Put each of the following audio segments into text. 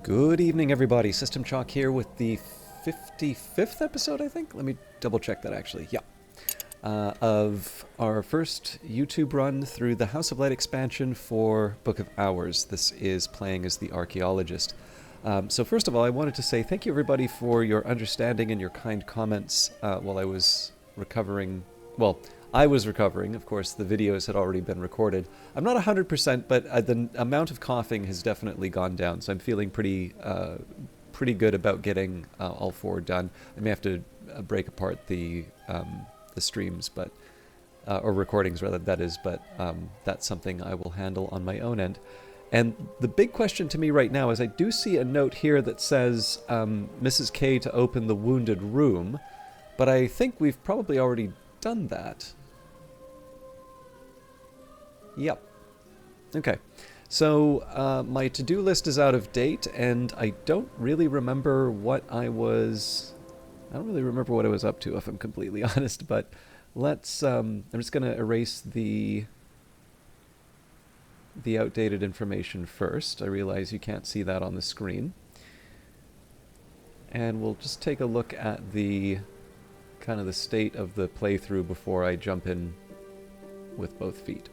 Good evening, everybody. System Chalk here with the 55th episode, I think? Let me double check that, actually. Yeah. Of our first YouTube run through the House of Light expansion for Book of Hours. This is playing as the Archaeologist. So first of all, I wanted to say thank you, everybody, for your understanding and your kind comments while I was recovering. Well, I was recovering. Of course, the videos had already been recorded. I'm not 100%, but the amount of coughing has definitely gone down, so I'm feeling pretty good about getting all four done. I may have to break apart the streams, but or recordings rather, that is, but that's something I will handle on my own end. And the big question to me right now is I do see a note here that says Mrs. K to open the wounded room, but I think we've probably already done that. Yep. Okay. So my to-do list is out of date, and I don't really remember what I was up to, if I'm completely honest, but let's I'm just going to erase the outdated information first. I realize you can't see that on the screen. And we'll just take a look at the kind of the state of the playthrough before I jump in with both feet.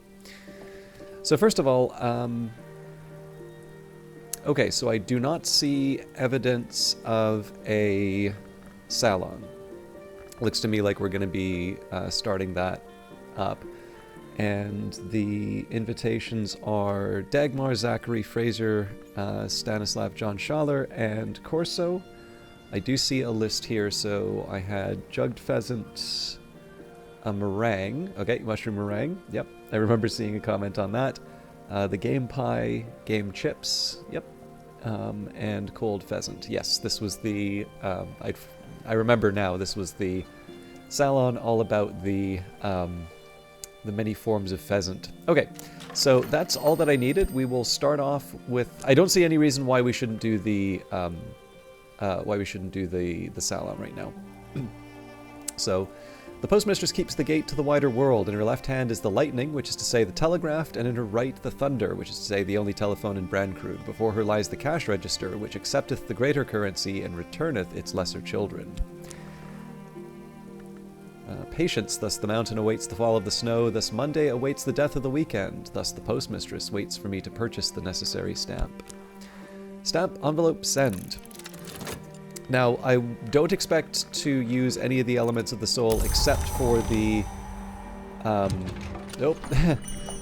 So first of all, okay, so I do not see evidence of a salon. Looks to me like we're going to be starting that up. And the invitations are Dagmar, Zachary, Fraser, Stanislav, John Schaller, and Corso. I do see a list here, so I had jugged pheasant, a meringue. Okay, mushroom meringue. Yep, I remember seeing a comment on that. The game pie, game chips. Yep, and cold pheasant. Yes, this was the. I remember now. This was the salon all about the many forms of pheasant. Okay, so that's all that I needed. We will start off with. I don't see any reason why we shouldn't do the salon right now. So. The postmistress keeps the gate to the wider world. In her left hand is the lightning, which is to say the telegraphed, and in her right the thunder, which is to say the only telephone in Brandkrug. Before her lies the cash register, which accepteth the greater currency and returneth its lesser children. Patience, thus the mountain awaits the fall of the snow, thus Monday awaits the death of the weekend, thus the postmistress waits for me to purchase the necessary stamp. Stamp, envelope, send. Now, I don't expect to use any of the elements of the soul except for the... Nope.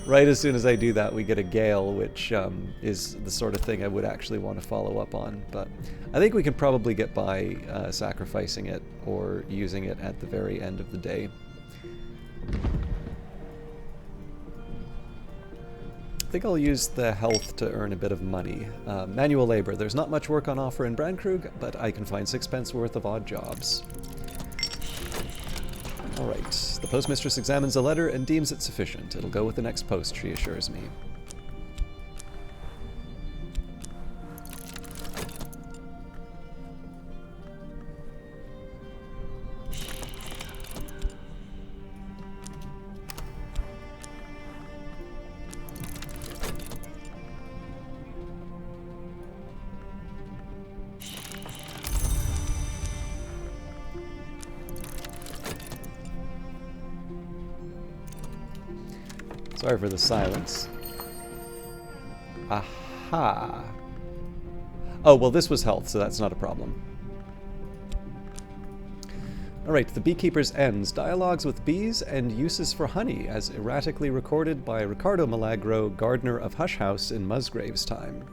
Right as soon as I do that, we get a gale, which is the sort of thing I would actually want to follow up on. But I think we can probably get by sacrificing it or using it at the very end of the day. I think I'll use the health to earn a bit of money. Manual labor. There's not much work on offer in Brandkrug, but I can find 6 pence worth of odd jobs. Alright. The postmistress examines the letter and deems it sufficient. It'll go with the next post, she assures me. Sorry for the silence. Aha. Oh, well, this was health, so that's not a problem. Alright, the Beekeeper's Ends. Dialogues with bees and uses for honey, as erratically recorded by Ricardo Milagro, gardener of Hush House in Musgrave's time.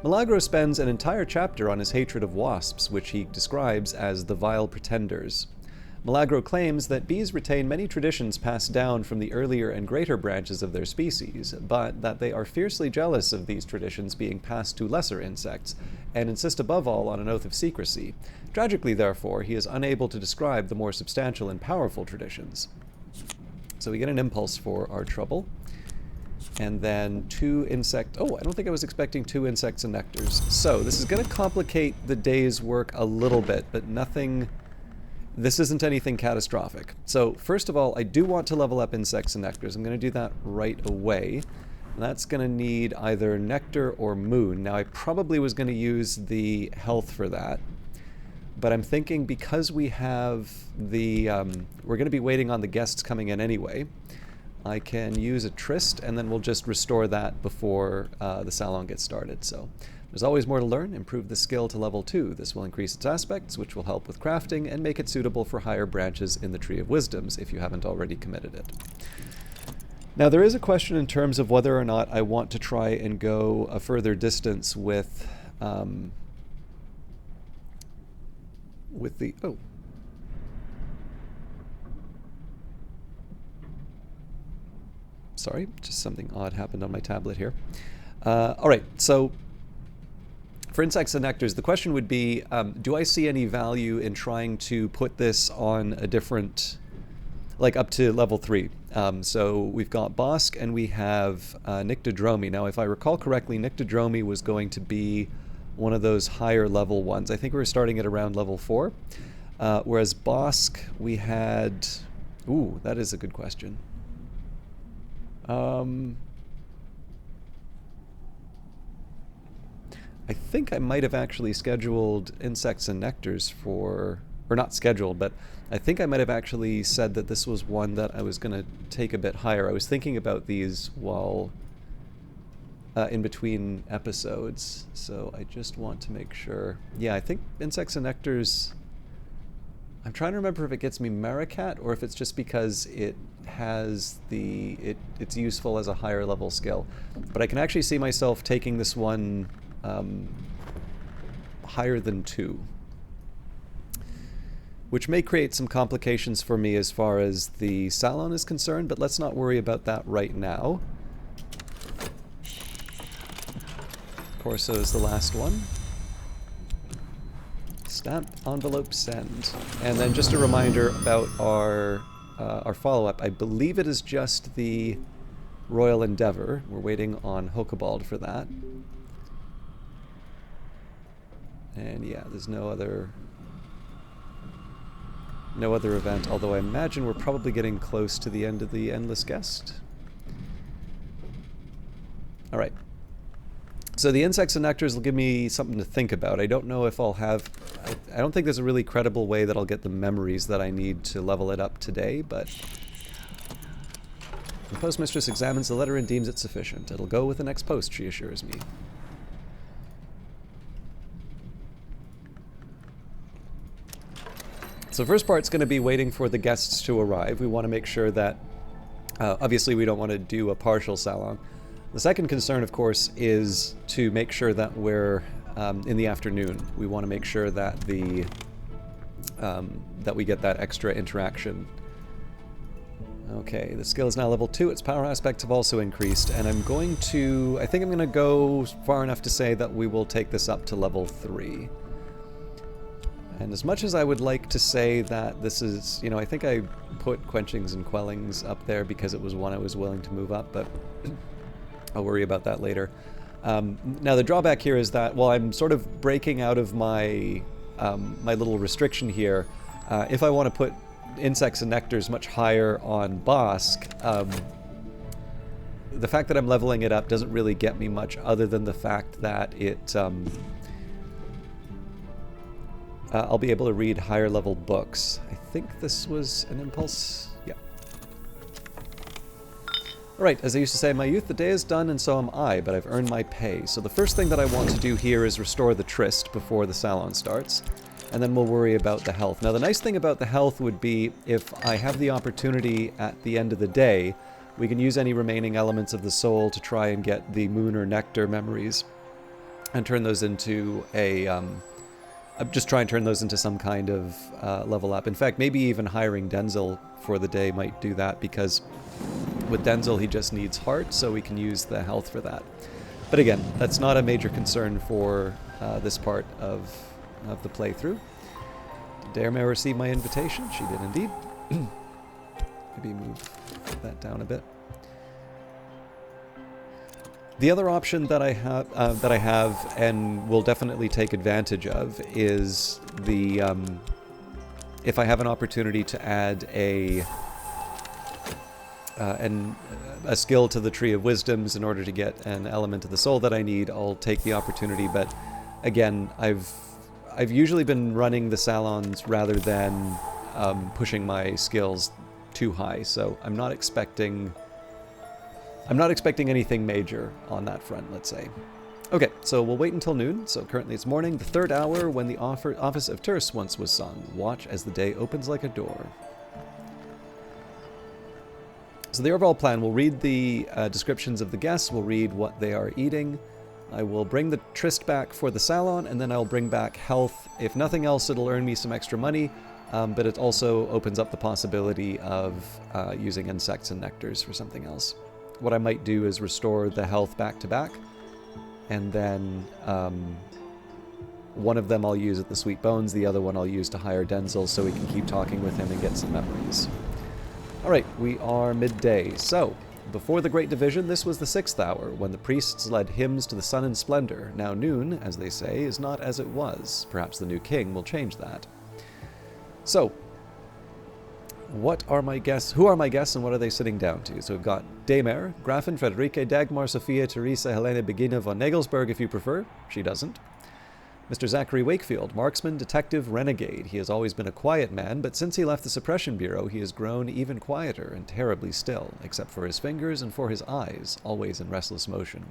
Milagro spends an entire chapter on his hatred of wasps, which he describes as the vile pretenders. Milagro claims that bees retain many traditions passed down from the earlier and greater branches of their species, but that they are fiercely jealous of these traditions being passed to lesser insects, and insist above all on an oath of secrecy. Tragically, therefore, he is unable to describe the more substantial and powerful traditions. So we get an impulse for our trouble, and then 2 insect... Oh, I don't think I was expecting 2 insects and nectars. So this is going to complicate the day's work a little bit, but nothing... This isn't anything catastrophic. So, first of all, I do want to level up insects and nectars. I'm going to do that right away. That's going to need either nectar or moon. Now, I probably was going to use the health for that, but I'm thinking because we have the, we're going to be waiting on the guests coming in anyway, I can use a tryst, and then we'll just restore that before the salon gets started. So there's always more to learn. Improve the skill to level 2. This will increase its aspects, which will help with crafting and make it suitable for higher branches in the Tree of Wisdoms if you haven't already committed it. Now, there is a question in terms of whether or not I want to try and go a further distance with the... Oh. Sorry, just something odd happened on my tablet here. All right, so for insects and nectars, the question would be, do I see any value in trying to put this on a different, like up to level 3? So we've got Bosk and we have Nyctodromi. Now, if I recall correctly, Nyctodromi was going to be one of those higher level ones. I think we were starting at around level 4. Whereas Bosk, we had... Ooh, that is a good question. I think I might have actually scheduled insects and nectars for... Or not scheduled, but I think I might have actually said that this was one that I was going to take a bit higher. I was thinking about these while in between episodes, so I just want to make sure. Yeah, I think insects and nectars... I'm trying to remember if it gets me Maricat or if it's just because it has the... It's useful as a higher level skill. But I can actually see myself taking this one higher than 2. Which may create some complications for me as far as the salon is concerned, but let's not worry about that right now. Corso is the last one. Stamp, envelope, send. And then just a reminder about our follow-up. I believe it is just the Royal Endeavor. We're waiting on Hokabald for that. And yeah, there's no other event, although I imagine we're probably getting close to the end of the Endless Guest. All right. So the insects and nectars will give me something to think about. I don't know if I'll have... I don't think there's a really credible way that I'll get the memories that I need to level it up today, but... The postmistress examines the letter and deems it sufficient. It'll go with the next post, she assures me. So first part's going to be waiting for the guests to arrive. We want to make sure that... obviously we don't want to do a partial salon. The second concern, of course, is to make sure that we're in the afternoon. We want to make sure that the that we get that extra interaction. Okay, the skill is now level 2. Its power aspects have also increased, and I'm going to... I think I'm going to go far enough to say that we will take this up to level 3. And as much as I would like to say that this is... You know, I think I put Quenchings and Quellings up there because it was one I was willing to move up, but... I'll worry about that later. Now the drawback here is that while I'm sort of breaking out of my my little restriction here, if I want to put insects and nectars much higher on Bosk, the fact that I'm leveling it up doesn't really get me much other than the fact that it I'll be able to read higher level books. I think this was an impulse. Yeah. Alright, as I used to say in my youth, the day is done and so am I, but I've earned my pay. So the first thing that I want to do here is restore the tryst before the salon starts, and then we'll worry about the health. Now the nice thing about the health would be if I have the opportunity at the end of the day, we can use any remaining elements of the soul to try and get the moon or nectar memories and turn those into a... just try and turn those into some kind of level up. In fact, maybe even hiring Denzel for the day might do that, because with Denzel he just needs heart, so we can use the health for that. But again, that's not a major concern for this part of the playthrough. Did Dairmare receive my invitation? She did indeed. Maybe move that down a bit. The other option that I have and will definitely take advantage of is the if I have an opportunity to add a and a skill to the Tree of Wisdoms in order to get an element of the soul that I need, I'll take the opportunity. But again, I've usually been running the salons rather than pushing my skills too high, so I'm not expecting anything major on that front, let's say. Okay, so we'll wait until noon. So currently it's morning, the 3rd hour, when the office of Terse once was sung. Watch as the day opens like a door. So the overall plan, we'll read the descriptions of the guests, we'll read what they are eating. I will bring the tryst back for the salon, and then I'll bring back health. If nothing else, it'll earn me some extra money, but it also opens up the possibility of using insects and nectars for something else. What I might do is restore the health back to back, and then one of them I'll use at the Sweet Bones, the other one I'll use to hire Denzel so we can keep talking with him and get some memories. Alright, we are midday. So, before the Great Division, this was the 6th hour, when the priests led hymns to the sun and splendor. Now noon, as they say, is not as it was. Perhaps the new king will change that. So, what are my guests? Who are my guests and what are they sitting down to? So we've got Damer, Grafin, Friederike, Dagmar, Sophia, Teresa, Helene, Begina von Nagelsberg, if you prefer. She doesn't. Mr. Zachary Wakefield, marksman, detective, renegade. He has always been a quiet man, but since he left the Suppression Bureau, he has grown even quieter and terribly still, except for his fingers and for his eyes, always in restless motion.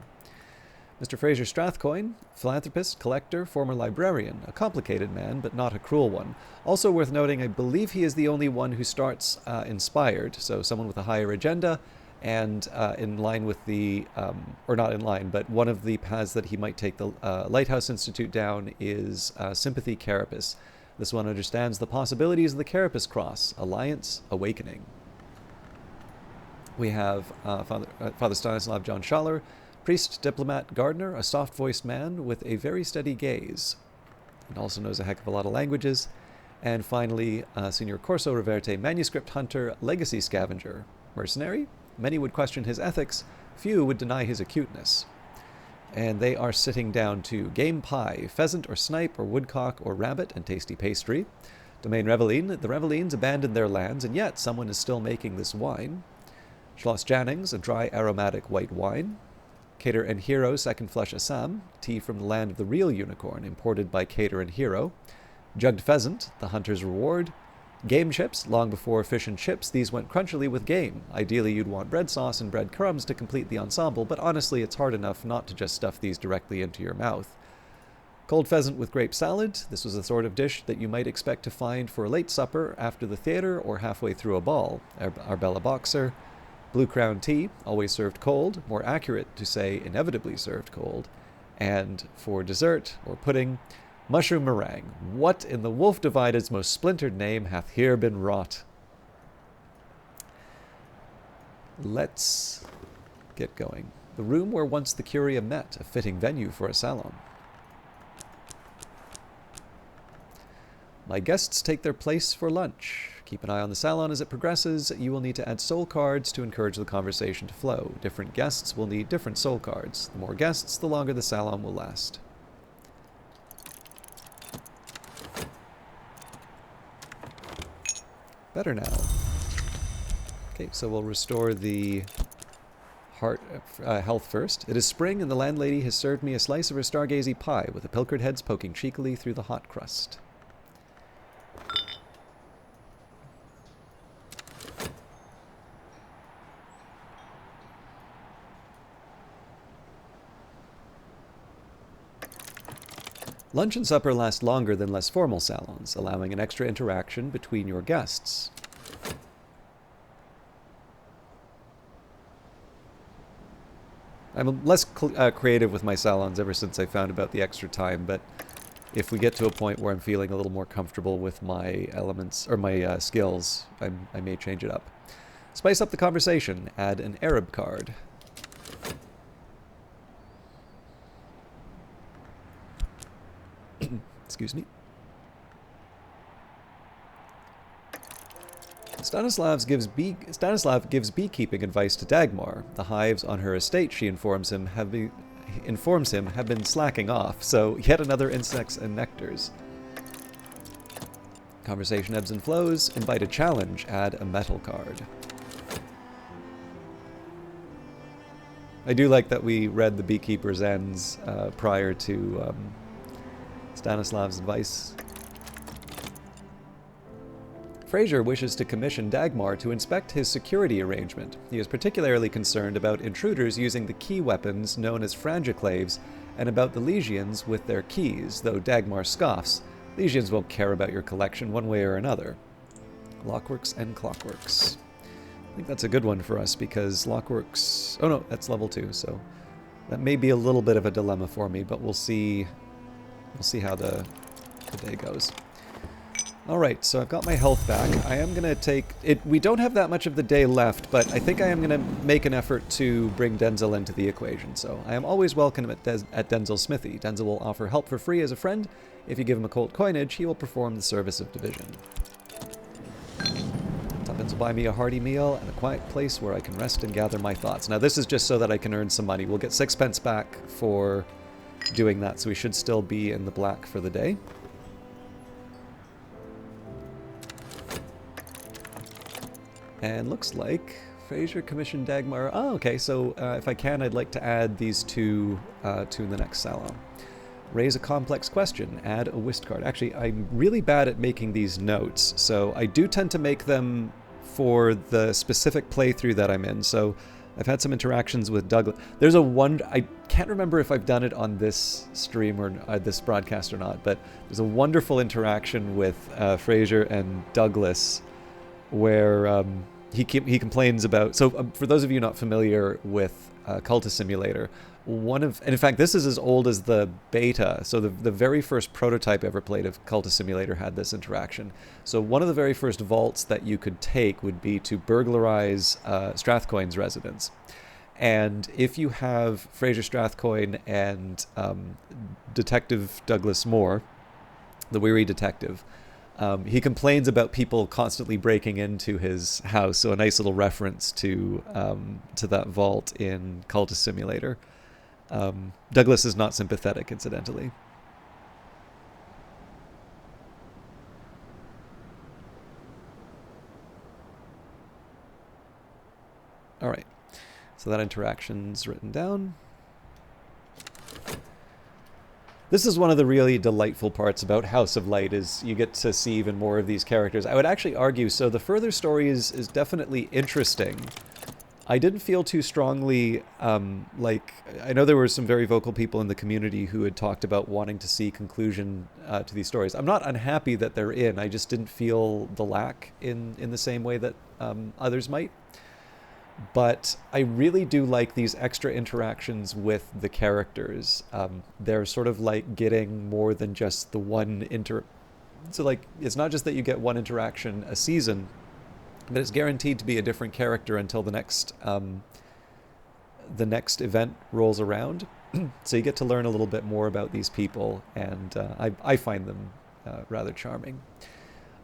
Mr. Fraser Strathcoyne, philanthropist, collector, former librarian, a complicated man, but not a cruel one. Also worth noting, I believe he is the only one who starts inspired, so someone with a higher agenda, and in line with the, or not in line, but one of the paths that he might take the Lighthouse Institute down is Sympathy Carapace. This one understands the possibilities of the Carapace Cross, Alliance, Awakening. We have Father Stanislav John Schaller, priest, diplomat, gardener, a soft-voiced man with a very steady gaze, and also knows a heck of a lot of languages. And finally, Signor Corso Reverte, manuscript hunter, legacy scavenger, mercenary. Many would question his ethics, few would deny his acuteness. And they are sitting down to game pie, pheasant or snipe or woodcock or rabbit, and tasty pastry. Domain Reveline, the Revelines abandoned their lands, and yet someone is still making this wine. Schloss Jannings, a dry aromatic white wine. Cater and Hero, Second Flush Assam, tea from the land of the real unicorn, imported by Cater and Hero. Jugged pheasant, the hunter's reward. Game chips, long before fish and chips, these went crunchily with game. Ideally, you'd want bread sauce and bread crumbs to complete the ensemble, but honestly, it's hard enough not to just stuff these directly into your mouth. Cold pheasant with grape salad. This was the sort of dish that you might expect to find for a late supper after the theater or halfway through a ball. Arbella Boxer. Blue Crown tea, always served cold, more accurate to say inevitably served cold. And for dessert, or pudding, mushroom meringue. What in the wolf divided's most splintered name hath here been wrought? Let's get going. The room where once the Curia met, a fitting venue for a salon. My guests take their place for lunch. Keep an eye on the salon as it progresses. You will need to add soul cards to encourage the conversation to flow. Different guests will need different soul cards. The more guests, the longer the salon will last. Better now. Okay, so we'll restore the health first. It is spring, and the landlady has served me a slice of her stargazy pie with the pilchard heads poking cheekily through the hot crust. Lunch and supper last longer than less formal salons, allowing an extra interaction between your guests. I'm less creative with my salons ever since I found about the extra time, but if we get to a point where I'm feeling a little more comfortable with my elements, or my skills, I may change it up. Spice up the conversation, add an Arab card. Excuse me. Stanislav gives beekeeping advice to Dagmar. The hives on her estate, she informs him, have been slacking off, so yet another insects and nectars. Conversation ebbs and flows. Invite a challenge. Add a metal card. I do like that we read the Beekeeper's Ends prior to Stanislav's advice. Fraser wishes to commission Dagmar to inspect his security arrangement. He is particularly concerned about intruders using the key weapons known as frangiclaves and about the Legions with their keys, though Dagmar scoffs. Legions won't care about your collection one way or another. Lockworks and Clockworks. I think that's a good one for us because Lockworks... Oh no, that's level 2, so that may be a little bit of a dilemma for me, but we'll see how the day goes. Alright, so I've got my health back. I am going to take... We don't have that much of the day left, but I think I am going to make an effort to bring Denzel into the equation. So I am always welcome at Denzel's smithy. Denzel will offer help for free as a friend. If you give him a colt coinage, he will perform the service of division. Tuppence will buy me a hearty meal and a quiet place where I can rest and gather my thoughts. Now this is just so that I can earn some money. We'll get 6 pence back for doing that, so we should still be in the black for the day. And looks like Fraser commissioned Dagmar. Oh, okay, so if I can, I'd like to add these two to the next salon. Raise a complex question. Add a whist card. Actually, I'm really bad at making these notes, so I do tend to make them for the specific playthrough that I'm in. So I've had some interactions with Douglas. There's I can't remember if I've done it on this stream or this broadcast or not, but there's a wonderful interaction with Fraser and Douglas where he complains about... So for those of you not familiar with Cultist Simulator, and in fact this is as old as the beta, so the very first prototype ever played of Cultist Simulator had this interaction. So one of the very first vaults that you could take would be to burglarize Strathcoine's residence. And if you have Fraser Strathcoine and Detective Douglas Moore, the weary detective, he complains about people constantly breaking into his house, so a nice little reference to that vault in Cultist Simulator. Douglas is not sympathetic, incidentally. All right, so that interaction's written down. This is one of the really delightful parts about House of Light, is you get to see even more of these characters. I would actually argue, so the further story is definitely interesting. I didn't feel too strongly, like, I know there were some very vocal people in the community who had talked about wanting to see conclusion to these stories. I'm not unhappy that they're in, I just didn't feel the lack in the same way that others might. But I really do like these extra interactions with the characters. They're sort of like getting more than just the one So like, it's not just that you get one interaction a season, but it's guaranteed to be a different character until the next event rolls around. So you get to learn a little bit more about these people, and I find them rather charming.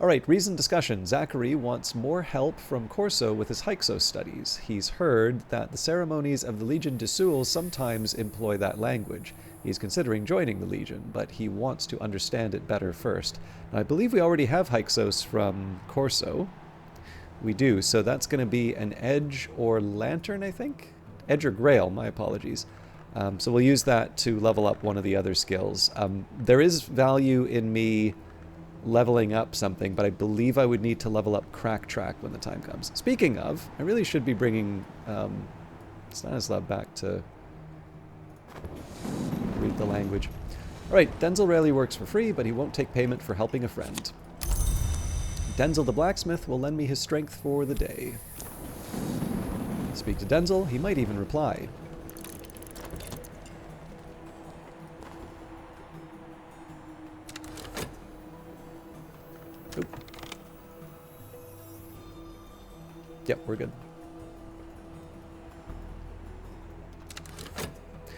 All right, reasoned discussion. Zachary wants more help from Corso with his Hyksos studies. He's heard that the ceremonies of the Legion de Soul sometimes employ that language. He's considering joining the Legion, but he wants to understand it better first. Now, I believe we already have Hyksos from Corso. We do, so that's going to be an Edge or Lantern, I think? Edge or Grail, my apologies. So we'll use that to level up one of the other skills. There is value in me leveling up something, but I believe I would need to level up Crack Track when the time comes. Speaking of, I really should be bringing Stanislav back to read the language. All right, Denzel rarely works for free, but he won't take payment for helping a friend. Denzel the blacksmith will lend me his strength for the day. Speak to Denzel, he might even reply. Oop. Yep, we're good.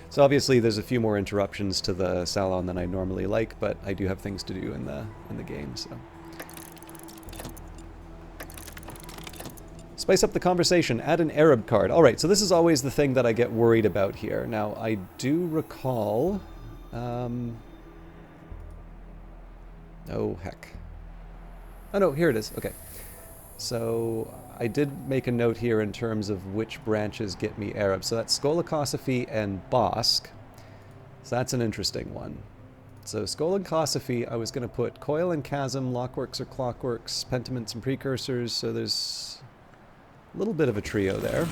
So obviously there's a few more interruptions to the salon than I normally like, but I do have things to do in the game, so. Spice up the conversation, add an Arab card. All right, so this is always the thing that I get worried about here. Now, I do recall... oh, heck. Oh no, here it is, okay. So I did make a note here in terms of which branches get me Arab. So that's Skolakosophy and Bosk. So that's an interesting one. So Skolakosophy, I was going to put Coil and Chasm, Lockworks or Clockworks, Pentiments and Precursors. So there's a little bit of a trio there.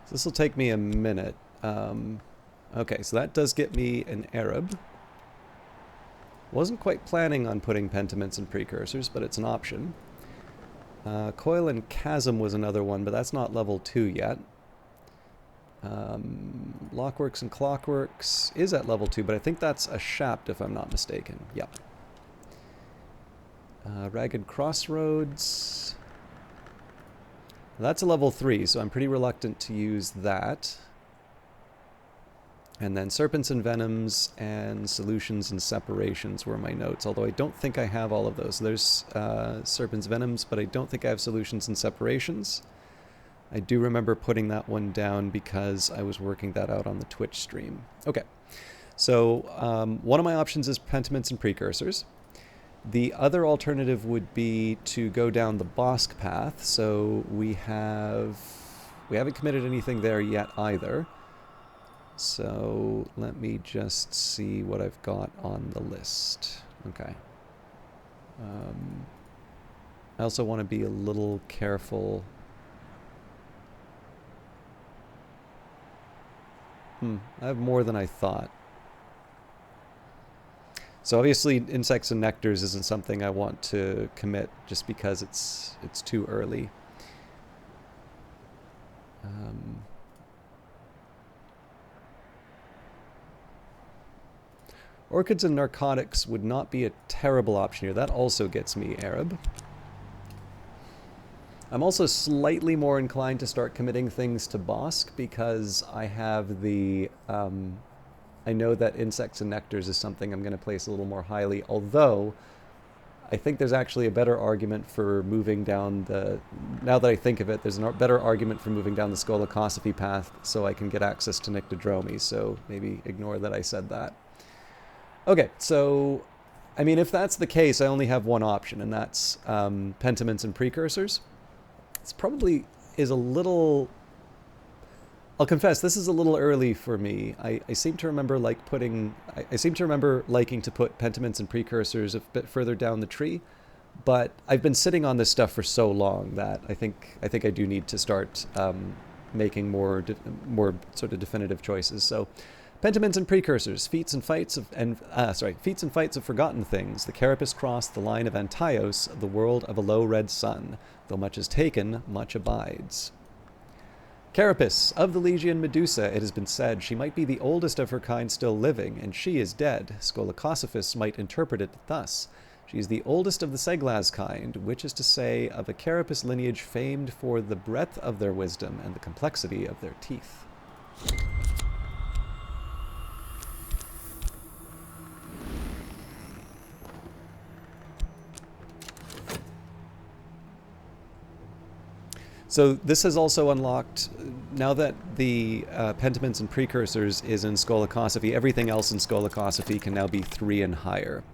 So this will take me a minute. Okay, so that does get me an Arab. Wasn't quite planning on putting Pentiments and Precursors, but it's an option. Coil and Chasm was another one, but that's not level 2 yet. Lockworks and Clockworks is at level 2, but I think that's a Shapt if I'm not mistaken. Yep. Ragged Crossroads. That's a level 3, so I'm pretty reluctant to use that. And then Serpents and Venoms and Solutions and Separations were my notes, although I don't think I have all of those. There's Serpents, Venoms, but I don't think I have Solutions and Separations. I do remember putting that one down because I was working that out on the Twitch stream. Okay, so one of my options is Pentiments and Precursors. The other alternative would be to go down the Bosk path, so we haven't committed anything there yet either. So let me just see what I've got on the list. Okay. I also want to be a little careful. I have more than I thought. So obviously Insects and Nectars isn't something I want to commit just because it's too early. Orchids and Narcotics would not be a terrible option here. That also gets me Arab. I'm also slightly more inclined to start committing things to Bosk because I have the... I know that Insects and Nectars is something I'm going to place a little more highly, although I think there's actually a better argument for moving down the... Now that I think of it, there's a better argument for moving down the Skolakosophy path so I can get access to Nyctodromi, so maybe ignore that I said that. Okay, so, I mean, if that's the case, I only have one option, and that's Pentiments and Precursors. It's probably is a little... I'll confess, this is a little early for me. I seem to remember I seem to remember liking to put Pentiments and Precursors a bit further down the tree, but I've been sitting on this stuff for so long that I think I do need to start making more sort of definitive choices. So, Pentiments and Precursors, feats and fights of forgotten things, the Carapace Cross, the line of Antaios, the world of a low red sun. Though much is taken, much abides. Carapace, of the Legion Medusa, it has been said she might be the oldest of her kind still living, and she is dead. Skolakosophists might interpret it thus. She is the oldest of the Seglaz kind, which is to say, of a Carapace lineage famed for the breadth of their wisdom and the complexity of their teeth. So this has also unlocked, now that the Pentiments and Precursors is in Skolakosophy, everything else in Skolakosophy can now be 3 and higher.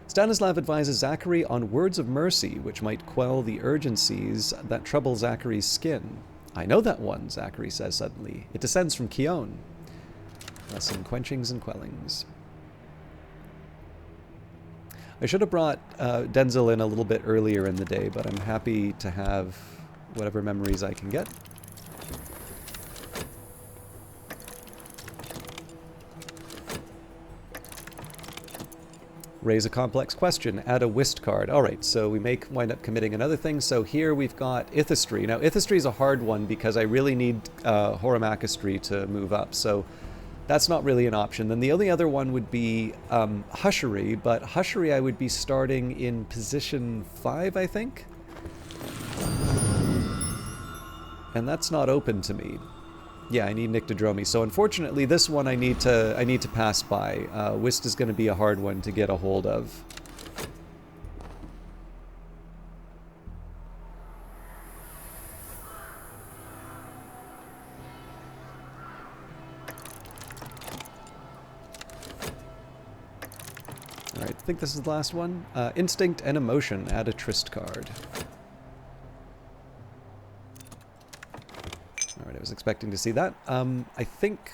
Stanislav advises Zachary on words of mercy, which might quell the urgencies that trouble Zachary's skin. I know that one, Zachary says suddenly. It descends from Keon. Lesson quenchings and quellings. I should have brought Denzel in a little bit earlier in the day, but I'm happy to have whatever memories I can get. Raise a complex question, add a whist card. Alright, so we may wind up committing another thing. So here we've got Ithistry. Now Ithistry is a hard one because I really need Horamachistry to move up, so that's not really an option. Then the only other one would be Hushery, but Hushery I would be starting in position 5, I think? And that's not open to me. Yeah, I need Nyctodromi. So unfortunately, this one I need to pass by. Whist is going to be a hard one to get a hold of. think this is the last one. Instinct and Emotion. Add a Tryst card. Alright, I was expecting to see that. I think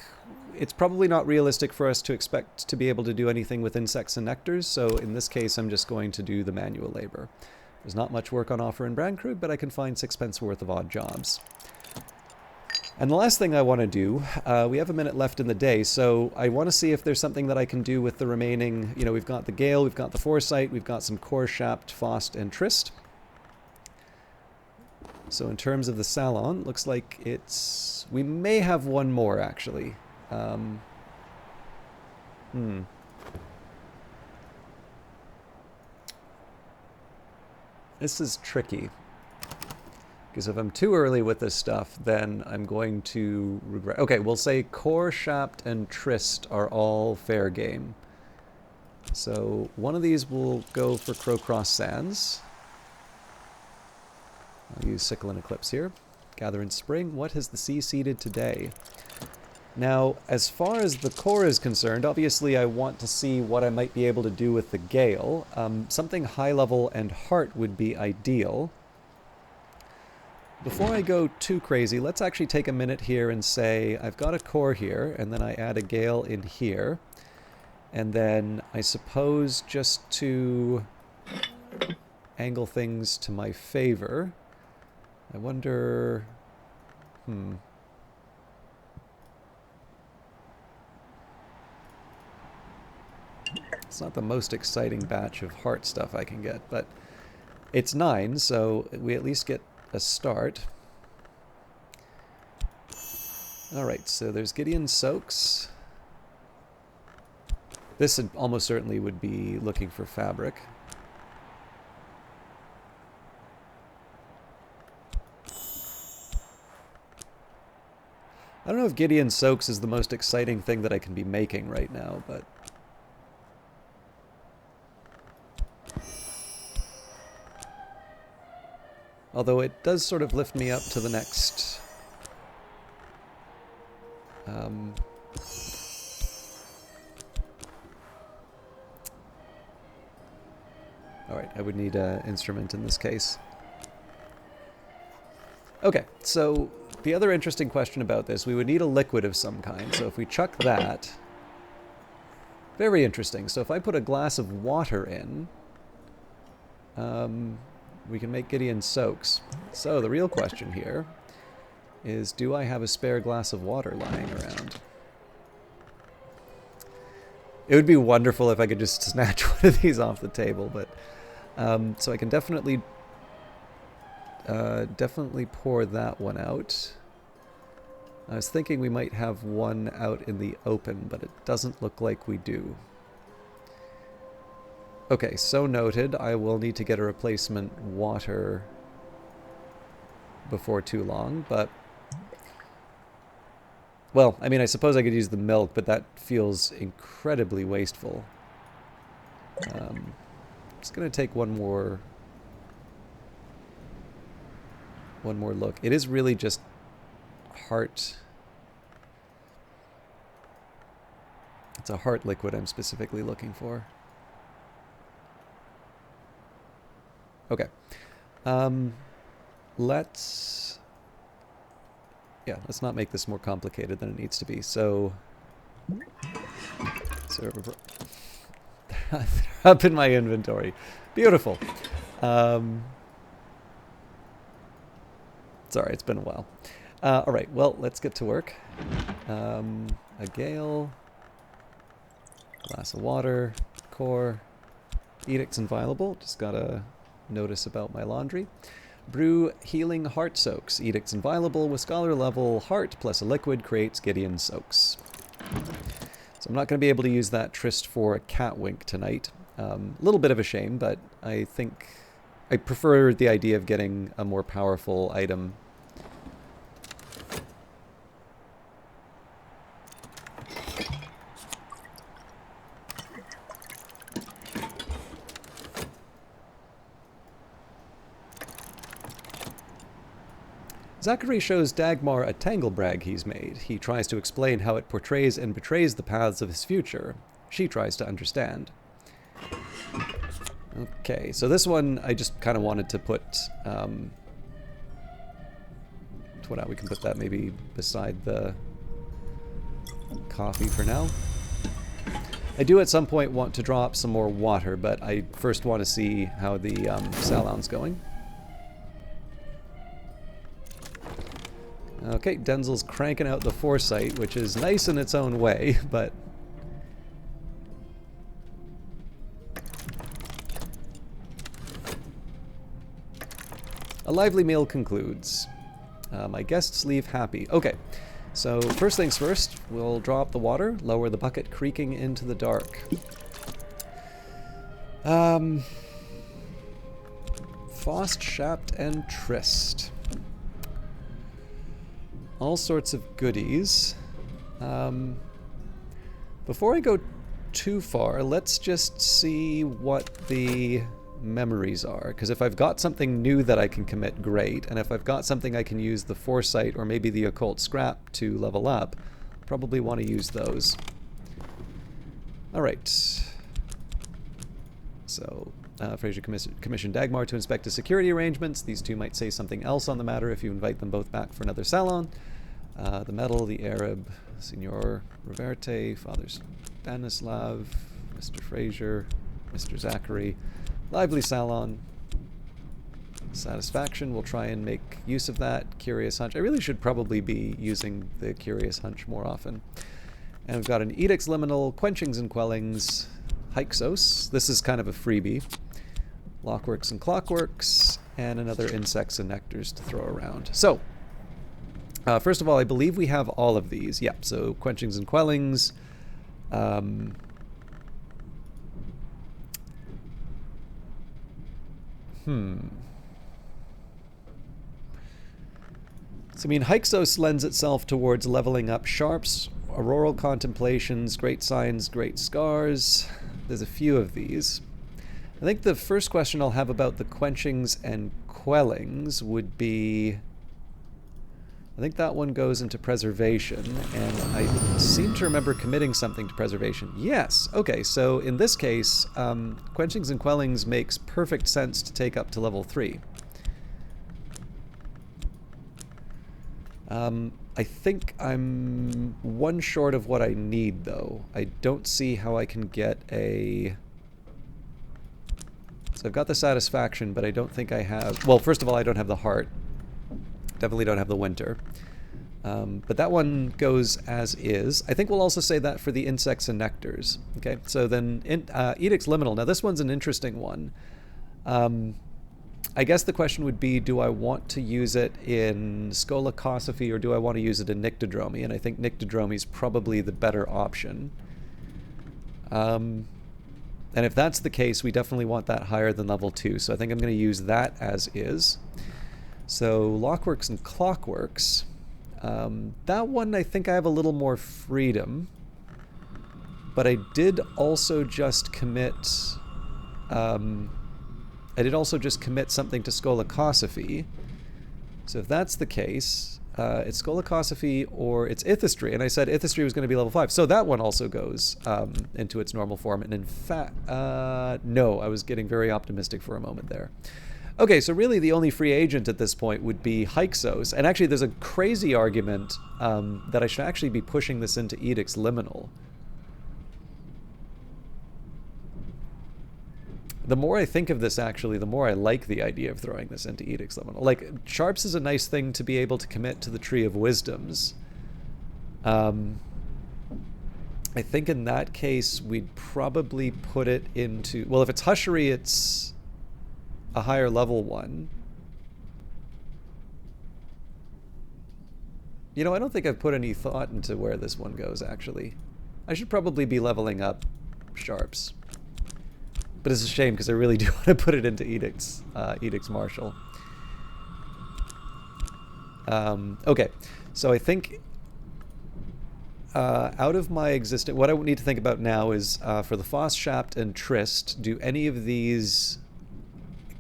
it's probably not realistic for us to expect to be able to do anything with insects and nectars, so in this case I'm just going to do the manual labor. There's not much work on offer in Brandkrug, but I can find 6 pence worth of odd jobs. And the last thing I want to do, we have a minute left in the day, so I want to see if there's something that I can do with the remaining, you know, we've got the Gale, we've got the Foresight, we've got some Core, Shapt, Fost, and Tryst. So in terms of the Salon, looks like it's... we may have one more, actually. This is tricky. Because if I'm too early with this stuff, then I'm going to regret... Okay, we'll say Core, Shapt, and Tryst are all fair game. So one of these will go for Crowcross Sands. I'll use Sickle and Eclipse here. Gather in Spring. What has the sea seeded today? Now, as far as the core is concerned, obviously I want to see what I might be able to do with the Gale. Something high level and heart would be ideal. Before I go too crazy, let's actually take a minute here and say I've got a core here, and then I add a Gale in here. And then I suppose just to angle things to my favor, I wonder... It's not the most exciting batch of heart stuff I can get, but it's 9, so we at least get a start. Alright, so there's Gideon Soaks. This almost certainly would be looking for fabric. I don't know if Gideon Soaks is the most exciting thing that I can be making right now, but... although it does sort of lift me up to the next... Alright, I would need an instrument in this case. Okay, so the other interesting question about this, we would need a liquid of some kind. So if we chuck that... very interesting. So if I put a glass of water in... we can make Gideon Soaks. So the real question here is, do I have a spare glass of water lying around? It would be wonderful if I could just snatch one of these off the table, but... so I can definitely pour that one out. I was thinking we might have one out in the open, but it doesn't look like we do. Okay, so noted. I will need to get a replacement water before too long, but... well, I mean, I suppose I could use the milk, but that feels incredibly wasteful. It's going to take one more look. It is really just heart. It's a heart liquid I'm specifically looking for. Okay. Let's not make this more complicated than it needs to be. So up in my inventory. Beautiful. Sorry, it's been a while. Alright, well, let's get to work. A Gale, glass of water, core, edicts inviolable. Just gotta notice about my laundry. Brew healing heart soaks. Edicts inviolable with scholar level heart plus a liquid creates Gideon Soaks. So I'm not going to be able to use that Tryst for a Catwink tonight. A little bit of a shame, but I think I prefer the idea of getting a more powerful item. Zachary shows Dagmar a Tanglebrag he's made. He tries to explain how it portrays and betrays the paths of his future. She tries to understand. Okay, so this one I just kind of wanted to put... we can put that maybe beside the coffee for now. I do at some point want to drop some more water, but I first want to see how the Salon's going. Okay, Denzel's cranking out the foresight, which is nice in its own way, but... A lively meal concludes. My guests leave happy. Okay, so first things first, we'll drop the water, lower the bucket creaking into the dark. Faust, Shapt, and Trist. All sorts of goodies. Before I go too far, let's just see what the memories are, because if I've got something new that I can commit, great, and if I've got something I can use the foresight or maybe the occult scrap to level up, probably want to use those. Alright. So, Fraser commissioned Dagmar to inspect the security arrangements. These two might say something else on the matter if you invite them both back for another salon. The Metal, the Arab, Signor Reverte, Father Stanislav, Mr. Fraser, Mr. Zachary. Lively Salon. Satisfaction, we'll try and make use of that. Curious Hunch. I really should probably be using the Curious Hunch more often. And we've got an Edict's Liminal, Quenchings and Quellings, Hyksos. This is kind of a freebie. Lockworks and Clockworks, and another Insects and Nectars to throw around. So, first of all, I believe we have all of these. Yep, so Quenchings and Quellings. So, I mean, Hyksos lends itself towards leveling up Sharps, Auroral Contemplations, Great Signs, Great Scars. There's a few of these. I think the first question I'll have about the Quenchings and Quellings would be... I think that one goes into Preservation, and I seem to remember committing something to Preservation. Yes! Okay, so in this case, Quenchings and Quellings makes perfect sense to take up to level 3. I think I'm one short of what I need, though. I don't see how I can get a... So I've got the Satisfaction, but I don't think I have... Well, first of all, I don't have the Heart. Definitely don't have the Winter. But that one goes as is. I think we'll also say that for the Insects and Nectars. Okay, so then Edict's Liminal. Now this one's an interesting one. I guess the question would be, do I want to use it in Scolacosophy or do I want to use it in Nyctodromy? And I think Nyctodromy is probably the better option. And if that's the case, we definitely want that higher than level 2. So I think I'm going to use that as is. So Lockworks and Clockworks, that one I think I have a little more freedom, but I did also just commit, something to Scolacosophy. So if that's the case, it's Scolacosophy or it's Ithistry, and I said Ithistry was going to be level 5, so that one also goes into its normal form, and in fact, no, I was getting very optimistic for a moment there. Okay, so really the only free agent at this point would be Hyksos. And actually there's a crazy argument that I should actually be pushing this into Edict's Liminal. The more I think of this, actually, the more I like the idea of throwing this into Edict's Liminal. Like, Sharps is a nice thing to be able to commit to the Tree of Wisdoms. I think in that case we'd probably put it into... Well, if it's Hushery, it's... a higher level one. You know, I don't think I've put any thought into where this one goes, actually. I should probably be leveling up Sharps. But it's a shame, because I really do want to put it into Edict's Marshal. Okay, so I think out of my existing... What I need to think about now is, for the Faust, Shapt, and Trist, do any of these...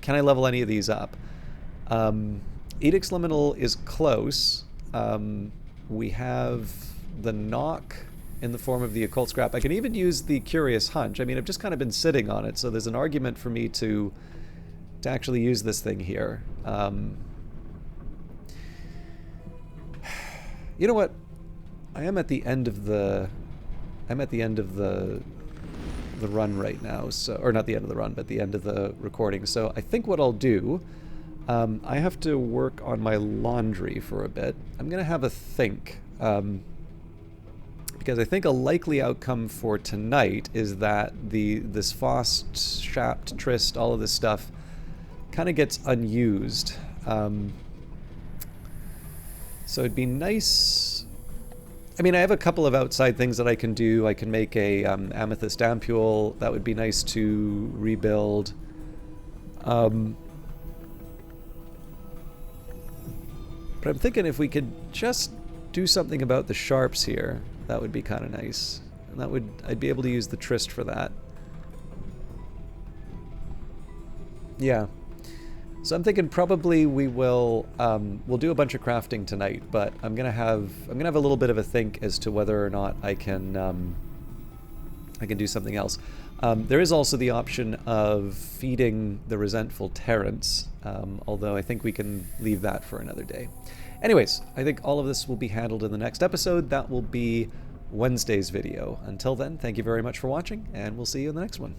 Can I level any of these up? Edict's Liminal is close. We have the Knock in the form of the occult scrap. I can even use the curious hunch. I mean, I've just kind of been sitting on it, so there's an argument for me to actually use this thing here. You know what? I am at the end of the run right now, so, or not the end of the run, but the end of the recording. So I think what I'll do, I have to work on my laundry for a bit. I'm gonna have a think, because I think a likely outcome for tonight is that this Faust, Shapt, Trist, all of this stuff kind of gets unused. So it'd be nice. I mean, I have a couple of outside things that I can do. I can make a amethyst ampule. That would be nice to rebuild. But I'm thinking if we could just do something about the sharps here, that would be kind of nice. And that would, I'd be able to use the Trist for that. Yeah. So I'm thinking probably we'll do a bunch of crafting tonight, but I'm gonna have a little bit of a think as to whether or not I can do something else. There is also the option of feeding the resentful Terrence, although I think we can leave that for another day. Anyways, I think all of this will be handled in the next episode. That will be Wednesday's video. Until then, thank you very much for watching, and we'll see you in the next one.